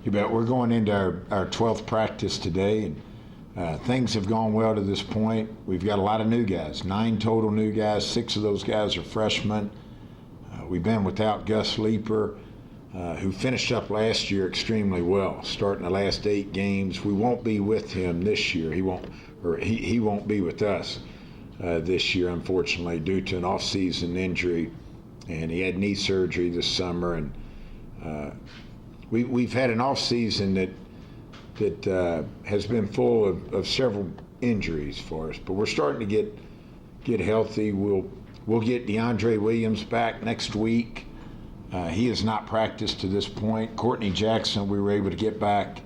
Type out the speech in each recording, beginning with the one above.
You bet. We're going into our 12th practice today, and things have gone well to this point. We've got a lot of new guys, 9 total new guys. 6 of those guys are freshmen. We've been without Gus Leeper, who finished up last year extremely well, starting the last 8 games. We won't be with him this year. He won't be with us this year, unfortunately, due to an off-season injury, and he had knee surgery this summer. And we've had an off-season that has been full of several injuries for us, but we're starting to get healthy. We'll get DeAndre Williams back next week. He has not practiced to this point. Courtney Jackson, we were able to get back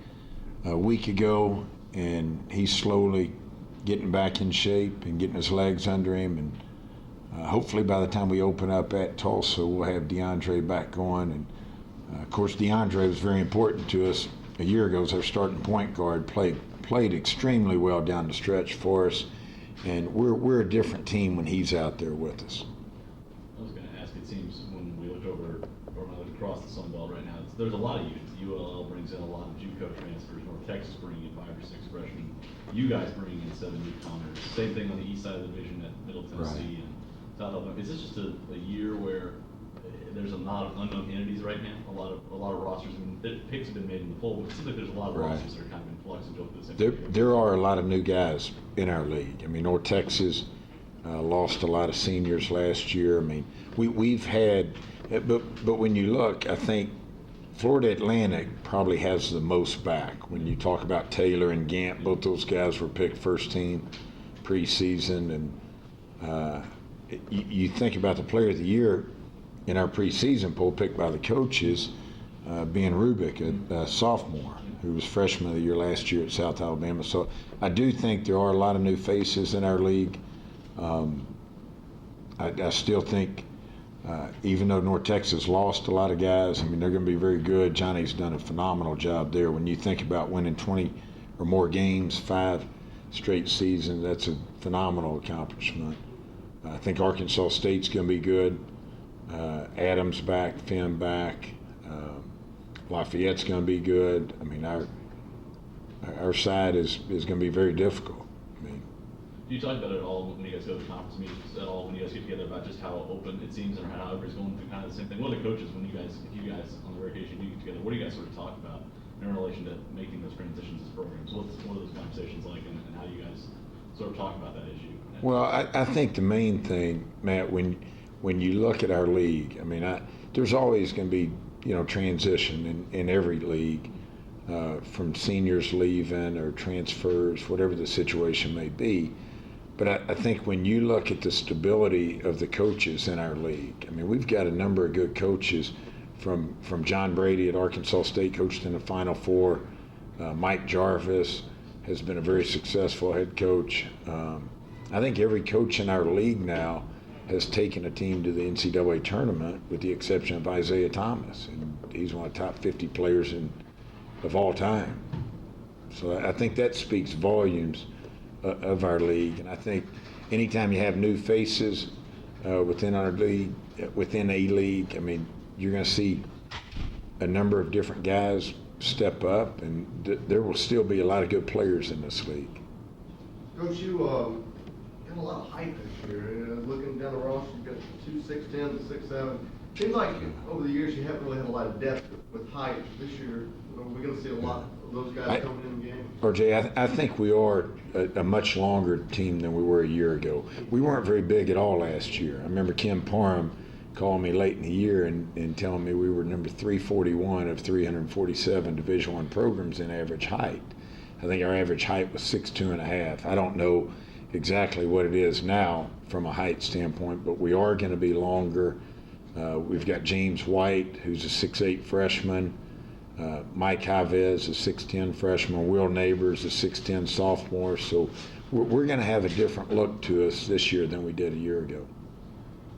a week ago, and he's slowly getting back in shape and getting his legs under him. And hopefully by the time we open up at Tulsa, we'll have DeAndre back going. And of course, DeAndre was very important to us a year ago as our starting point guard. Played extremely well down the stretch for us, and we're a different team when he's out there with us. I was going to ask, it seems when we look over, or when I look across the Sun Belt right now, there's a lot of youth. UALR brings in a lot of JUCO transfers. North Texas bringing in 5 or 6 freshmen. You guys bringing in 7 newcomers. Same thing on the east side of the division at Middle Tennessee and South Alabama. Is this just a year where there's a lot of unknown entities right now? A lot of rosters. I mean, picks have been made in the poll, but it seems like there's a lot of rosters that are kind of in flux until the same. There are a lot of new guys in our league. I mean, North Texas lost a lot of seniors last year. I mean, we've had, but when you look, I think Florida Atlantic probably has the most back. When you talk about Taylor and Gant, both those guys were picked first team preseason, and you think about the player of the year in our preseason poll picked by the coaches, being Rubik, a sophomore, who was freshman of the year last year at South Alabama. So I do think there are a lot of new faces in our league. I still think, even though North Texas lost a lot of guys, I mean, they're going to be very good. Johnny's done a phenomenal job there. When you think about winning 20 or more games, 5 straight seasons, that's a phenomenal accomplishment. I think Arkansas State's going to be good. Adams back, Finn back. Lafayette's going to be good. I mean, our side is going to be very difficult. I mean, do you talk about it at all when you guys go to the conference meetings at all, when you guys get together, about just how open it seems and how everybody's going through kind of the same thing? What are the coaches, when you guys on the rotation do get together, what do you guys sort of talk about in relation to making those transitions as programs? What are those conversations like, and how do you guys sort of talk about that issue? Well, I think the main thing, Matt, when you look at our league, I mean, there's always going to be, transition in every league, from seniors leaving or transfers, whatever the situation may be. But I think when you look at the stability of the coaches in our league, I mean, we've got a number of good coaches, from John Brady at Arkansas State, coached in the Final Four. Mike Jarvis has been a very successful head coach. I think every coach in our league now has taken a team to the NCAA tournament, with the exception of Isaiah Thomas, and he's one of the top 50 players of all time. So I think that speaks volumes of our league, and I think anytime you have new faces within our league, within a league, I mean, you're going to see a number of different guys step up, and there will still be a lot of good players in this league. Coach, you got a lot of height this year. Looking down the roster, you've got 2 6'10" to 6'7". Seems like over the years you haven't really had a lot of depth with height. This year, we're going to see a lot of those guys coming in the game. RJ, I think we are a much longer team than we were a year ago. We weren't very big at all last year. I remember Kim Parham calling me late in the year and telling me we were number 341 of 347 Division I programs in average height. I think our average height was 6'2½". I don't know exactly what it is now from a height standpoint, but we are going to be longer. We've got James White, who's a 6'8" freshman. Mike Javez, a 6'10" freshman. Will Neighbour is a 6'10" sophomore. So we're going to have a different look to us this year than we did a year ago.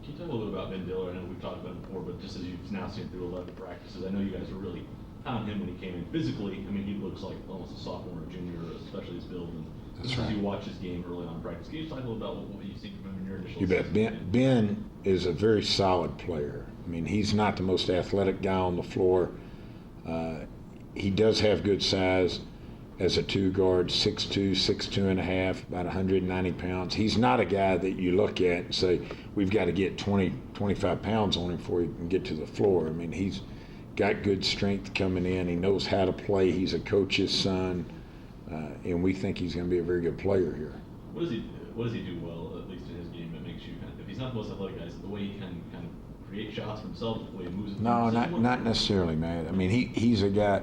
Can you talk a little bit about Ben Diller? I know we've talked about it before, but just as you've now seen through 11 practices, I know you guys were really high on him when he came in. Physically, I mean, he looks like almost a sophomore or junior, especially his build. And That's right. As you watch his game early on in practice, can you talk a little about what you think from him in your initial You bet. assessment? Ben is a very solid player. I mean, he's not the most athletic guy on the floor. he does have good size as a two guard, 6'2", 6'2.5", about 190 pounds. He's not a guy that you look at and say, we've got to get 20, 25 pounds on him before he can get to the floor. I mean, he's got good strength coming in. He knows how to play. He's a coach's son, and we think he's going to be a very good player here. What does he do well, at least in his game, that makes you kind of, if he's not the most athletic guy, is it the way he can kind of create shots for himself, the way he moves? No, not necessarily, Matt. I mean, he's a guy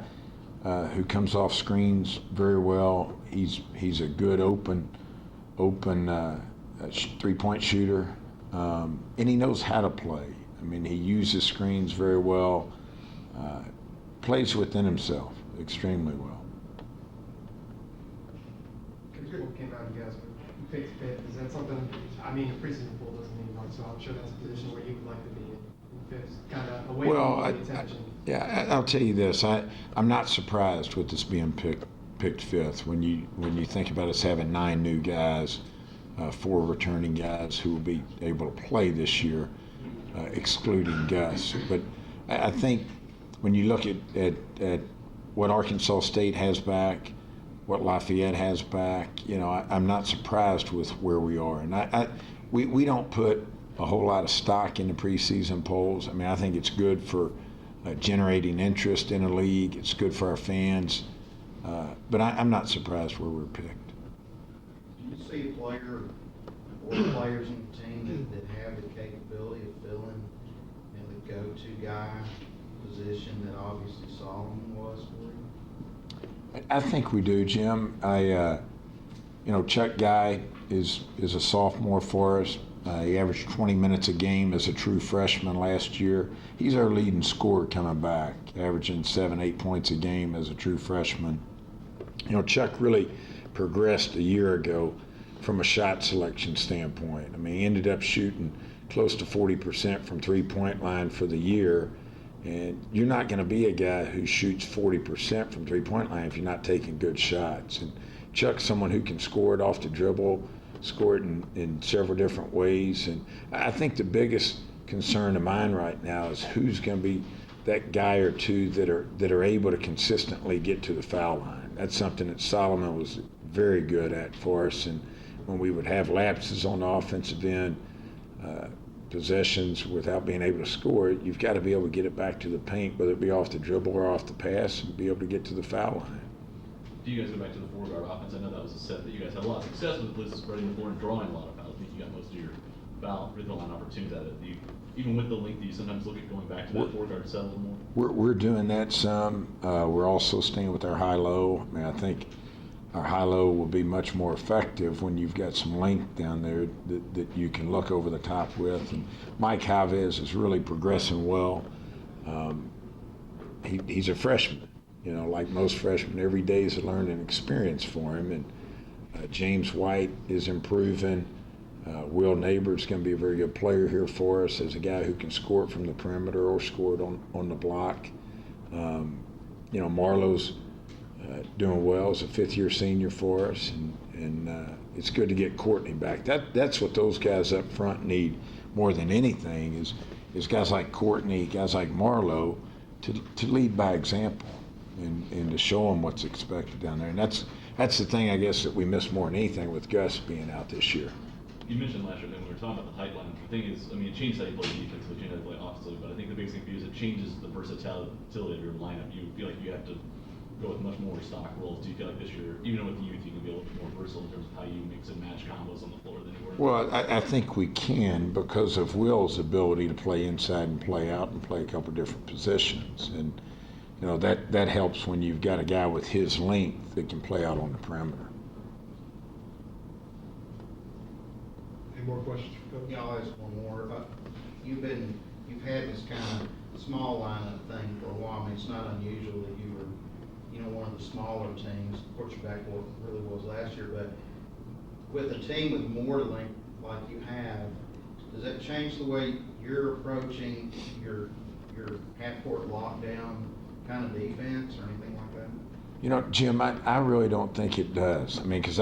who comes off screens very well. He's a good open three-point shooter, and he knows how to play. I mean, he uses screens very well, plays within himself extremely well. What came out of you guys with picked fifth? Is that something? I mean, the preseason pool doesn't mean much, so I'm sure that's a position where you would like to be in fifth, kind of away from the attention. I'll tell you this: I'm not surprised with this being picked fifth. When you think about us having 9 new guys, 4 returning guys who will be able to play this year, excluding Gus. But I think when you look at what Arkansas State has back, what Lafayette has back, I'm not surprised with where we are. And we don't put a whole lot of stock in the preseason polls. I mean, I think it's good for generating interest in a league. It's good for our fans. But I'm not surprised where we're picked. Do you see a player or players on the team that have the capability of filling in the go-to guy position that obviously Solomon was for you? I think we do, Jim. Chuck Guy is a sophomore for us. He averaged 20 minutes a game as a true freshman last year. He's our leading scorer coming back, averaging 7-8 points a game as a true freshman. Chuck really progressed a year ago from a shot selection standpoint. I mean, he ended up shooting close to 40% from three-point line for the year. And you're not going to be a guy who shoots 40% from three-point line if you're not taking good shots. And Chuck's someone who can score it off the dribble, score it in several different ways. And I think the biggest concern of mine right now is who's going to be that guy or two that are able to consistently get to the foul line. That's something that Solomon was very good at for us. And when we would have lapses on the offensive end, possessions without being able to score it, you've got to be able to get it back to the paint, whether it be off the dribble or off the pass, and be able to get to the foul line. Do you guys go back to the 4-guard offense? I know that was a set that you guys had a lot of success with spreading the floor and drawing a lot of fouls. I think you got most of your foul free throw line opportunities out of it. Even with the length, do you sometimes look at going back to that 4-guard set a little more? We're doing that some. We're also staying with our high-low. I mean, I think our high-low will be much more effective when you've got some length down there that you can look over the top with. And Mike Chavez is really progressing well. He's a freshman. Like most freshmen, every day is a learning experience for him. And James White is improving. Will Neighbour is going to be a very good player here for us as a guy who can score it from the perimeter or score it on the block. Marlowe's doing well as a fifth-year senior for us, and it's good to get Courtney back. That's what those guys up front need more than anything is guys like Courtney, guys like Marlowe to lead by example and to show them what's expected down there. And that's the thing I guess that we miss more than anything with Gus being out this year. You mentioned last year when we were talking about the height line. The thing is, I mean, it changed how you play defensively, it changed how you play offensively, but I think the biggest thing for you is it changes the versatility of your lineup. You feel like you have to go with much more stock roles. Do you feel like this year, even with the youth, you can be a little bit more versatile in terms of how you mix and match combos on the floor than you were? Well, I think we can because of Will's ability to play inside and play out and play a couple different positions. And, that helps when you've got a guy with his length that can play out on the perimeter. Any more questions for Coach? Yeah, I'll ask one more. You've had this kind of small lineup thing for a while. I mean, it's not unusual that you were, one of the smaller teams. Of course, your backcourt really was last year, but with a team with more length like you have, does that change the way you're approaching your half-court lockdown kind of defense or anything like that? Jim, I really don't think it does. I mean, because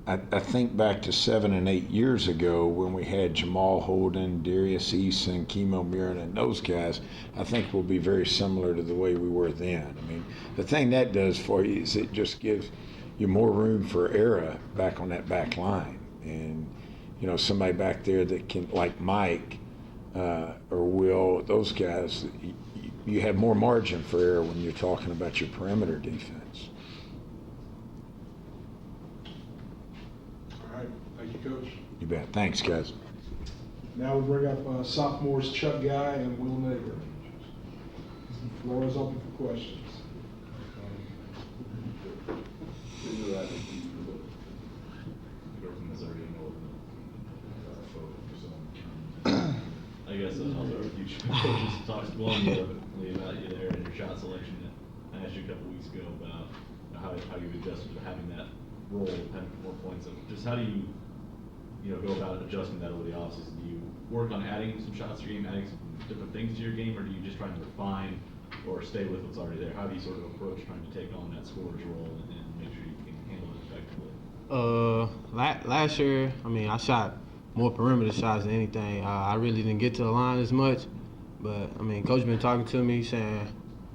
I think back to 7 and 8 years ago when we had Jamal Holden, Darius Eason, Kimo Murin, and those guys. I think we'll be very similar to the way we were then. I mean, the thing that does for you is it just gives you more room for error back on that back line. And, you know, somebody back there that can, like Mike or Will, those guys, you have more margin for error when you're talking about your perimeter defense. All right, thank you, Coach. You bet. Thanks, guys. Now we bring up sophomores Chuck Guy and Will Neighbour. The floor is open for questions. I guess I'll start with you. Coaches talked glowingly about you there and your shot selection. I asked you a couple weeks ago about how you've adjusted to having that role, having more points. Just how do you go about adjusting that over the offseason? Do you work on adding some shots to your game, adding some different things to your game, or do you just try to refine or stay with what's already there? How do you sort of approach trying to take on that scorer's role and make sure you can handle it effectively? Last year, I mean, I shot more perimeter shots than anything. I really didn't get to the line as much, but I mean, Coach been talking to me saying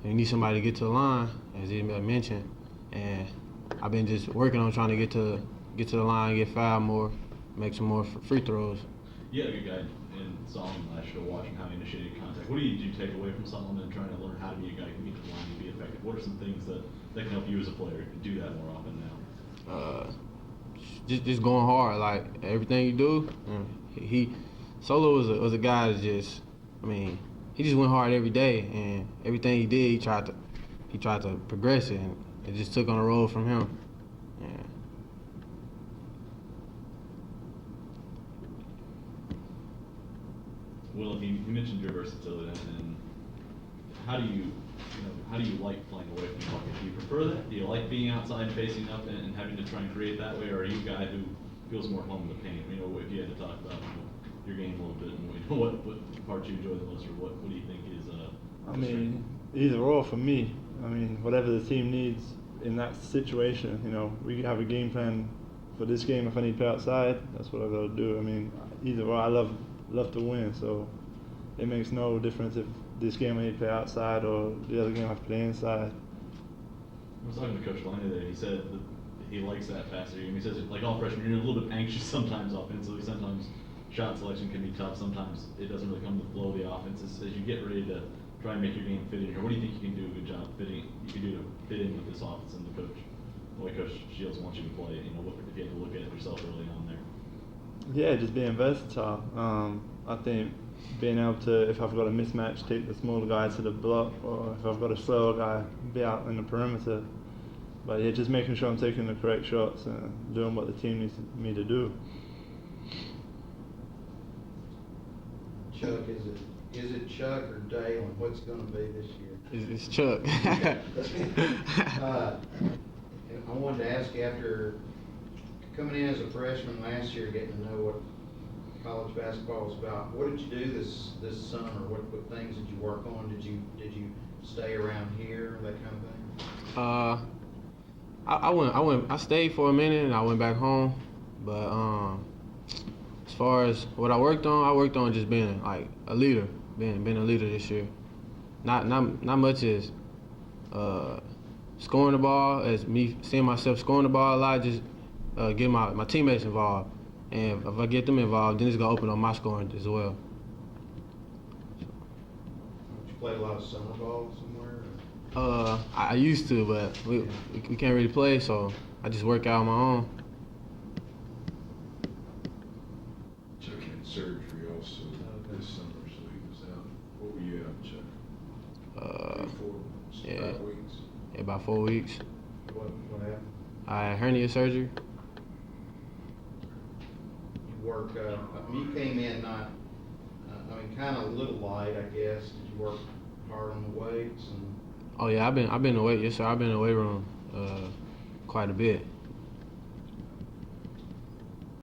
you need somebody to get to the line, as he mentioned, and I've been just working on trying to get to the line, get fouled more, make some more free throws. You had a good guy in Solomon last year, watching how he initiated contact. What do you take away from Solomon and trying to learn how to be a guy who can get to the line and be effective? What are some things that can help you as a player to do that more often now? Just going hard, like everything you do. Solo was a guy that just, I mean, he just went hard every day, and everything he did, he tried to progress it, and it just took on a roll from him. Yeah. Will, you mentioned your versatility, and how do you like playing away from the bucket? Do you prefer that? Do you like being outside and facing up and having to try and create that way, or are you a guy who feels more at home in the paint? You know, if you had to talk about your game a little bit, and what part you enjoy the most, or what do you think is? I mean, either or for me. I mean, whatever the team needs in that situation. You know, we have a game plan for this game. If I need to play outside, that's what I got to do. I mean, either or. I love to win, so it makes no difference if this game I need to play outside or the other game I have to play inside. I was talking to Coach Laney there. He said that he likes that faster game. He says, like all freshmen, you're a little bit anxious sometimes offensively. Sometimes shot selection can be tough. Sometimes it doesn't really come to the flow of the offense. As you get ready to try and make your game fit in here, what do you think you can do a good job fitting? You can do to fit in with this offense and the way Coach Shields wants you to play. You know, if you have to look at it yourself early on there. Yeah, just being versatile. I think being able to, if I've got a mismatch, take the smaller guy to the block, or if I've got a slower guy, be out in the perimeter. But yeah, just making sure I'm taking the correct shots and doing what the team needs me to do. Chuck, is it Chuck or Dale, and what's going to be this year? It's Chuck. I wanted to ask you, after coming in as a freshman last year, getting to know what college basketball was about, what did you do this summer? What things did you work on? Did you stay around here, that kind of thing? I stayed for a minute and I went back home, but as far as what I worked on just being like a leader, being a leader this year. Not much as scoring the ball, as me seeing myself scoring the ball a lot, just get my teammates involved. And if I get them involved, then it's gonna open up my scoring as well. Did you play a lot of summer ball somewhere? I used to, but we can't really play, so I just work out on my own. Chuck had surgery also this summer, so he was out. What were you out, Chuck? 5 weeks? Yeah, about 4 weeks. What happened? I had hernia surgery. You work, you came in kind of a little light, I guess. Did you work hard on the weights? Oh yeah, I've been in the weight. Yes sir, I've been in the weight room quite a bit.